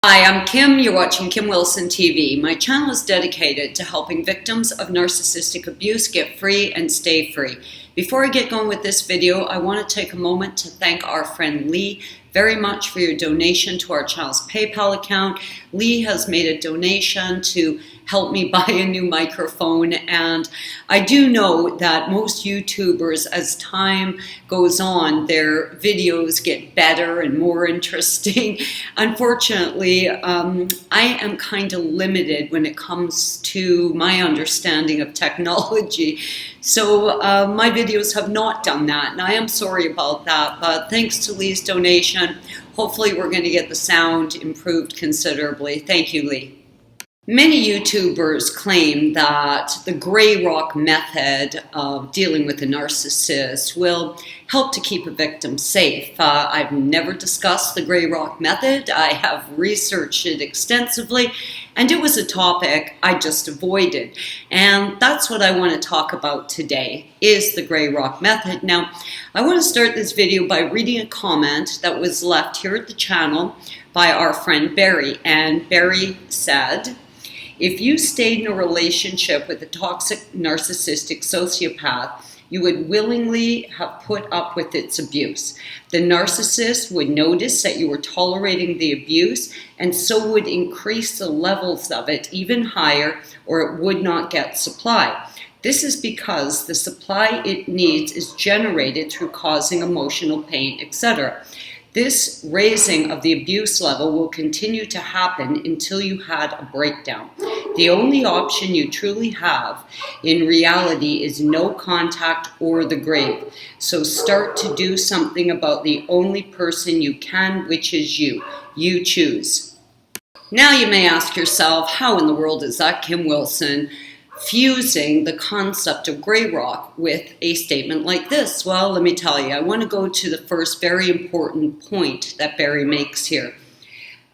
Hi, I'm Kim. You're watching Kim Wilson TV. My channel is dedicated to helping victims of narcissistic abuse get free and stay free. Before I get going with this video, I want to take a moment to thank our friend Lee very much for your donation to our channel's PayPal account. Lee has made a donation to help me buy a new microphone, and I do know that most YouTubers, as time goes on, their videos get better and more interesting. Unfortunately, I am kind of limited when it comes to my understanding of technology, so my videos have not done that, and I am sorry about that, but thanks to Lee's donation, hopefully we're going to get the sound improved considerably. Thank you, Lee. Many YouTubers claim that the gray rock method of dealing with a narcissist will help to keep a victim safe. I've never discussed the gray rock method. I have researched it extensively, and it was a topic I just avoided. And that's what I want to talk about today, is the gray rock method. Now, I want to start this video by reading a comment that was left here at the channel by our friend Barry. And Barry said, "If you stayed in a relationship with a toxic narcissistic sociopath, you would willingly have put up with its abuse. The narcissist would notice that you were tolerating the abuse and so would increase the levels of it even higher, or it would not get supply. This is because the supply it needs is generated through causing emotional pain, etc. This raising of the abuse level will continue to happen until you had a breakdown. The only option you truly have in reality is no contact or the grave. So start to do something about the only person you can, which is you. You choose." Now you may ask yourself, how in the world is that Kim Wilson fusing the concept of gray rock with a statement like this? Well, let me tell you, I want to go to the first very important point that Barry makes here.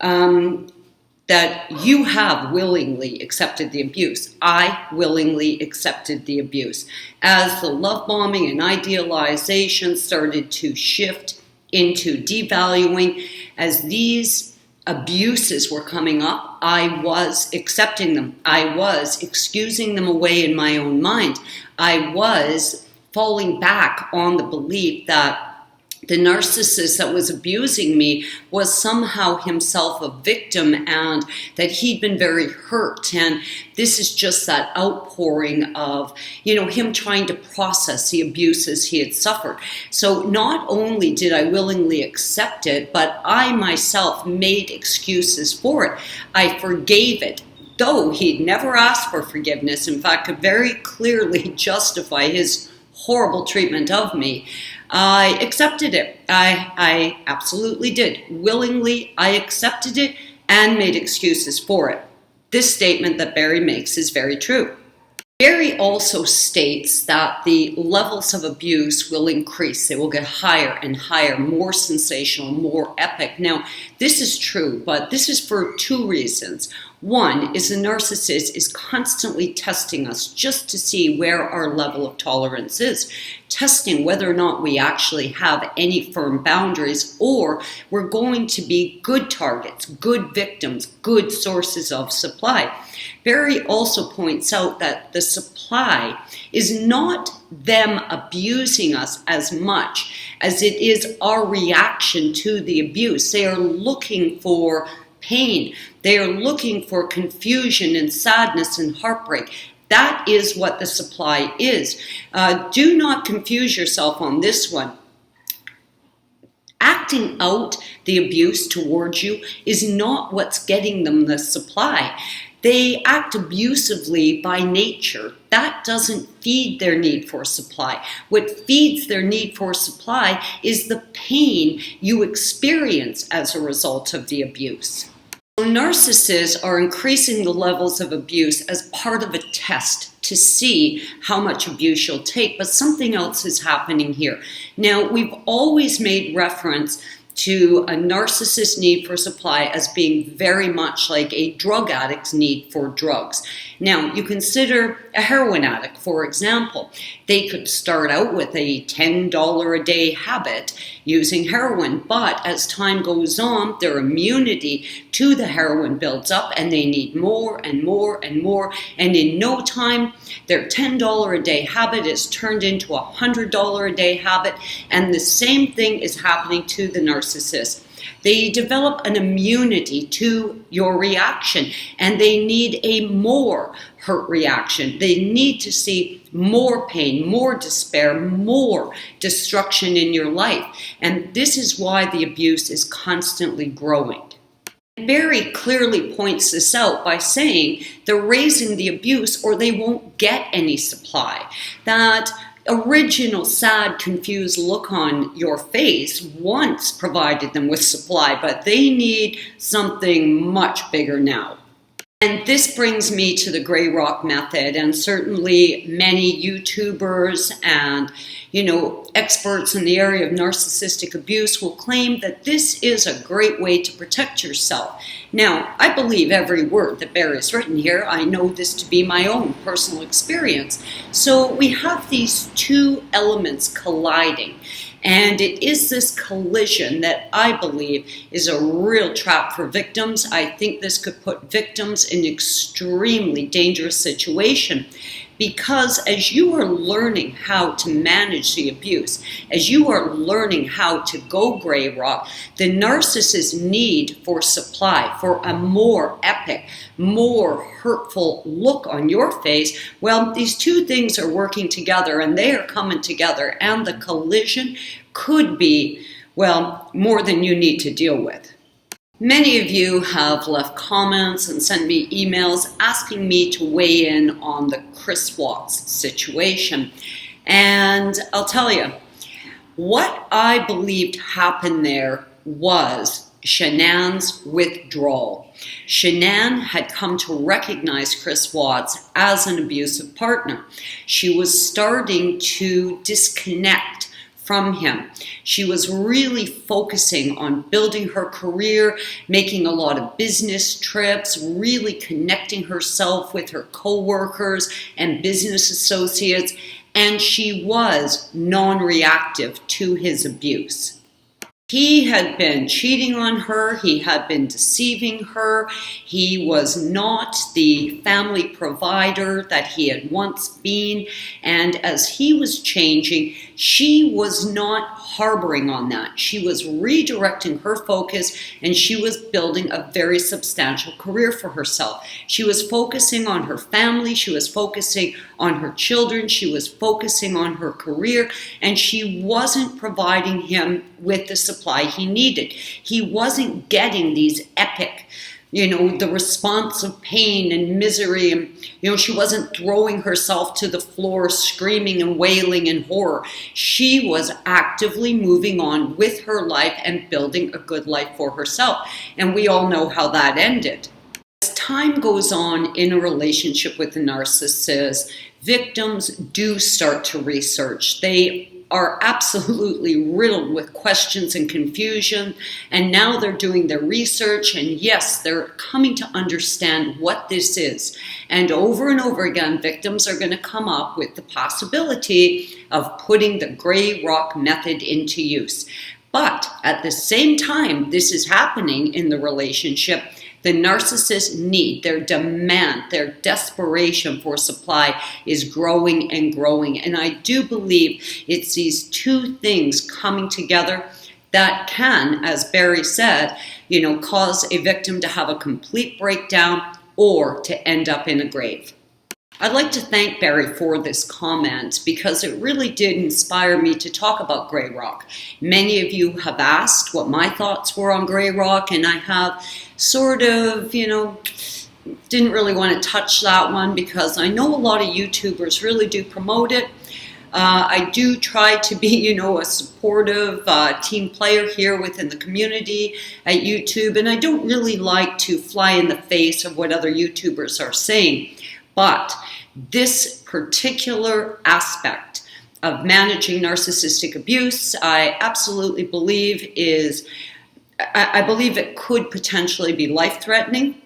That you have willingly accepted the abuse. I willingly accepted the abuse. As the love bombing and idealization started to shift into devaluing, as these abuses were coming up, I was accepting them. I was excusing them away in my own mind. I was falling back on the belief that the narcissist that was abusing me was somehow himself a victim, and that he'd been very hurt. And this is just that outpouring of, him trying to process the abuses he had suffered. So not only did I willingly accept it, but I myself made excuses for it. I forgave it, though he'd never asked for forgiveness. In fact, could very clearly justify his horrible treatment of me. I accepted it. I absolutely did. Willingly, I accepted it and made excuses for it. This statement that Barry makes is very true. Barry also states that the levels of abuse will increase. They will get higher and higher, more sensational, more epic. Now, this is true, but this is for two reasons. One is the narcissist is constantly testing us just to see where our level of tolerance is, testing whether or not we actually have any firm boundaries, or we're going to be good targets, good victims, good sources of supply. Barry also points out that the supply is not them abusing us as much as it is our reaction to the abuse. They are looking for pain. They are looking for confusion and sadness and heartbreak. That is what the supply is. Do not confuse yourself on this one. Acting out the abuse towards you is not what's getting them the supply. They act abusively by nature. That doesn't feed their need for supply. What feeds their need for supply is the pain you experience as a result of the abuse. So narcissists are increasing the levels of abuse as part of a test to see how much abuse you'll take, but something else is happening here. Now, we've always made reference to a narcissist's need for supply as being very much like a drug addict's need for drugs. Now, you consider a heroin addict, for example. They could start out with a $10 a day habit using heroin, but as time goes on, their immunity to the heroin builds up and they need more and more and more. And in no time, their $10 a day habit is turned into a $100 a day habit. And the same thing is happening to the narcissist. They develop an immunity to your reaction, and they need a more hurt reaction. They need to see more pain, more despair, more destruction in your life. And this is why the abuse is constantly growing. Barry clearly points this out by saying they're raising the abuse or they won't get any supply. That original sad, confused look on your face once provided them with supply, but they need something much bigger now. And this brings me to the gray rock method, and certainly many YouTubers and experts in the area of narcissistic abuse will claim that this is a great way to protect yourself. Now, I believe every word that Barry's written here. I know this to be my own personal experience. So we have these two elements colliding. And it is this collision that I believe is a real trap for victims. I think this could put victims in an extremely dangerous situation, because as you are learning how to manage the abuse, as you are learning how to go gray rock, the narcissist's need for supply, for a more epic, more hurtful look on your face, well, these two things are working together and they are coming together, and the collision could be, well, more than you need to deal with. Many of you have left comments and sent me emails asking me to weigh in on the Chris Watts situation. And I'll tell you, what I believed happened there was Shanann's withdrawal. Shanann had come to recognize Chris Watts as an abusive partner. She was starting to disconnect from him. She was really focusing on building her career, making a lot of business trips, really connecting herself with her coworkers and business associates, and she was non-reactive to his abuse. He had been cheating on her, he had been deceiving her, he was not the family provider that he had once been, and as he was changing, she was not harboring on that. She was redirecting her focus, and she was building a very substantial career for herself. She was focusing on her family, she was focusing on her children, she was focusing on her career, and she wasn't providing him with the supply he needed. He wasn't getting these epic, the response of pain and misery, and she wasn't throwing herself to the floor screaming and wailing in horror. She was actively moving on with her life and building a good life for herself, and we all know how that ended. As time goes on in a relationship with the narcissist, victims do start to research. They are absolutely riddled with questions and confusion, and now they're doing their research, and yes, they're coming to understand what this is. And over again, victims are going to come up with the possibility of putting the gray rock method into use. But at the same time this is happening in the relationship, the narcissist's need, their demand, their desperation for supply is growing and growing. And I do believe it's these two things coming together that can, as Barry said, cause a victim to have a complete breakdown or to end up in a grave. I'd like to thank Barry for this comment because it really did inspire me to talk about gray rock. Many of you have asked what my thoughts were on gray rock, and I have sort of, didn't really want to touch that one because I know a lot of YouTubers really do promote it. I do try to be, a supportive team player here within the community at YouTube, and I don't really like to fly in the face of what other YouTubers are saying. But this particular aspect of managing narcissistic abuse, I absolutely believe I believe it could potentially be life-threatening.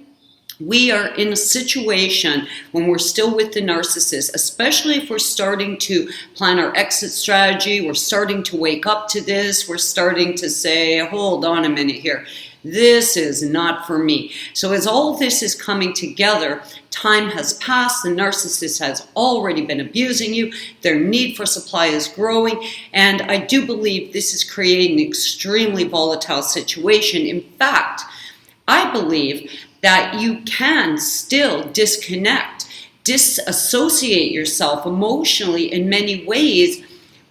We are in a situation when we're still with the narcissist, especially if we're starting to plan our exit strategy, we're starting to wake up to this, we're starting to say, hold on a minute here, this is not for me. So as all this is coming together, time has passed, the narcissist has already been abusing you, their need for supply is growing, and I do believe this is creating an extremely volatile situation. In fact, I believe that you can still disconnect, disassociate yourself emotionally in many ways,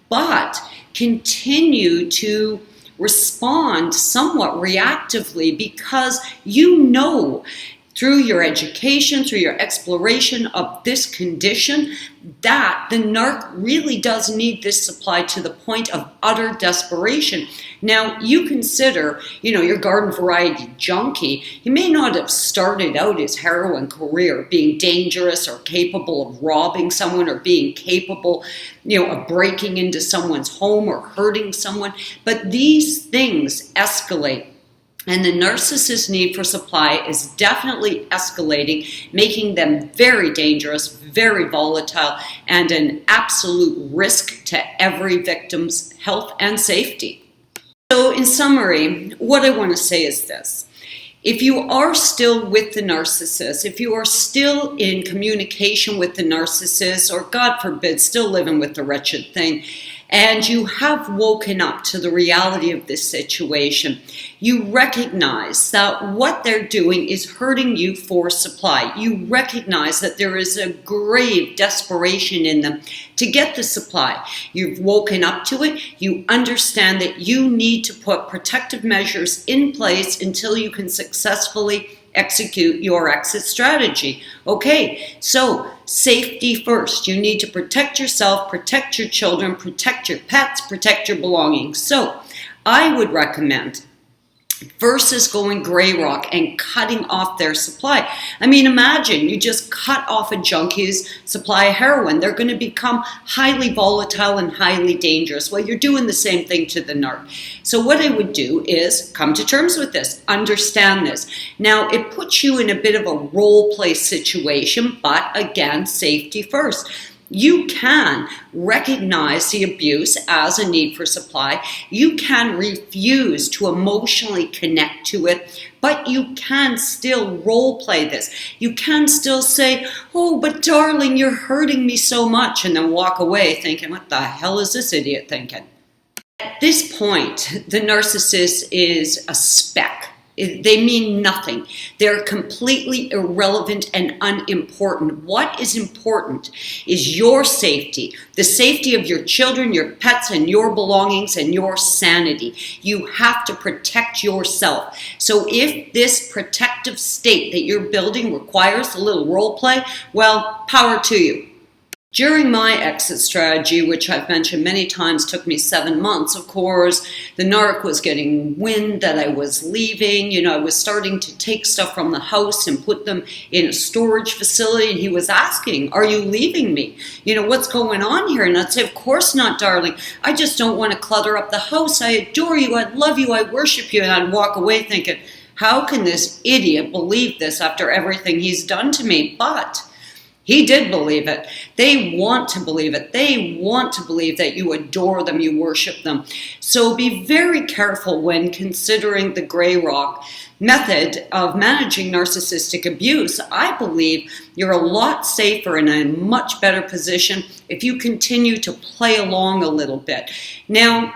but continue to respond somewhat reactively because you know through your education, through your exploration of this condition, that the narc really does need this supply to the point of utter desperation. Now, you consider, your garden variety junkie, he may not have started out his heroin career being dangerous or capable of robbing someone or being capable, of breaking into someone's home or hurting someone, but these things escalate. And the narcissist's need for supply is definitely escalating, making them very dangerous, very volatile, and an absolute risk to every victim's health and safety. So in summary, what I want to say is this. If you are still with the narcissist, if you are still in communication with the narcissist, or God forbid, still living with the wretched thing, and you have woken up to the reality of this situation, you recognize that what they're doing is hurting you for supply. You recognize that there is a grave desperation in them to get the supply. You've woken up to it. You understand that you need to put protective measures in place until you can successfully execute your exit strategy. Okay, so safety first. You need to protect yourself, protect your children, protect your pets, protect your belongings. So I would recommend, versus going gray rock and cutting off their supply. I mean, imagine you just cut off a junkie's supply of heroin. They're going to become highly volatile and highly dangerous. Well, you're doing the same thing to the narc. So what I would do is come to terms with this, understand this. Now, it puts you in a bit of a role play situation, but again, safety first. You can recognize the abuse as a need for supply. You can refuse to emotionally connect to it, but you can still role play this. You can still say, oh, but darling, you're hurting me so much, and then walk away thinking, what the hell is this idiot thinking? At this point, the narcissist is a speck. They mean nothing. They're completely irrelevant and unimportant. What is important is your safety, the safety of your children, your pets, and your belongings, and your sanity. You have to protect yourself. So if this protective state that you're building requires a little role play, well, power to you. During my exit strategy, which I've mentioned many times took me 7 months, of course, the narc was getting wind that I was leaving. I was starting to take stuff from the house and put them in a storage facility. And he was asking, are you leaving me? What's going on here? And I'd say, of course not, darling. I just don't want to clutter up the house. I adore you. I love you. I worship you. And I'd walk away thinking, how can this idiot believe this after everything he's done to me? But he did believe it. They want to believe it. They want to believe that you adore them, you worship them. So be very careful when considering the gray rock method of managing narcissistic abuse. I believe you're a lot safer and in a much better position if you continue to play along a little bit. Now,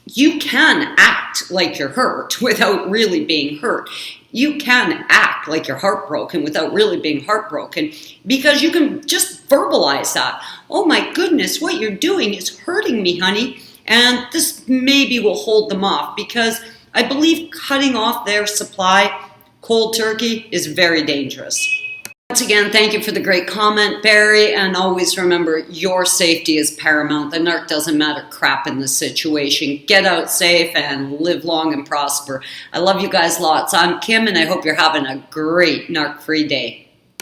you can act like you're hurt without really being hurt. You can act like you're heartbroken without really being heartbroken, because you can just verbalize that. Oh my goodness, what you're doing is hurting me, honey. And this maybe will hold them off, because I believe cutting off their supply cold turkey is very dangerous. Once again, thank you for the great comment, Barry, and always remember, your safety is paramount. The narc doesn't matter crap in this situation. Get out safe and live long and prosper. I love you guys lots. I'm Kim, and I hope you're having a great narc-free day.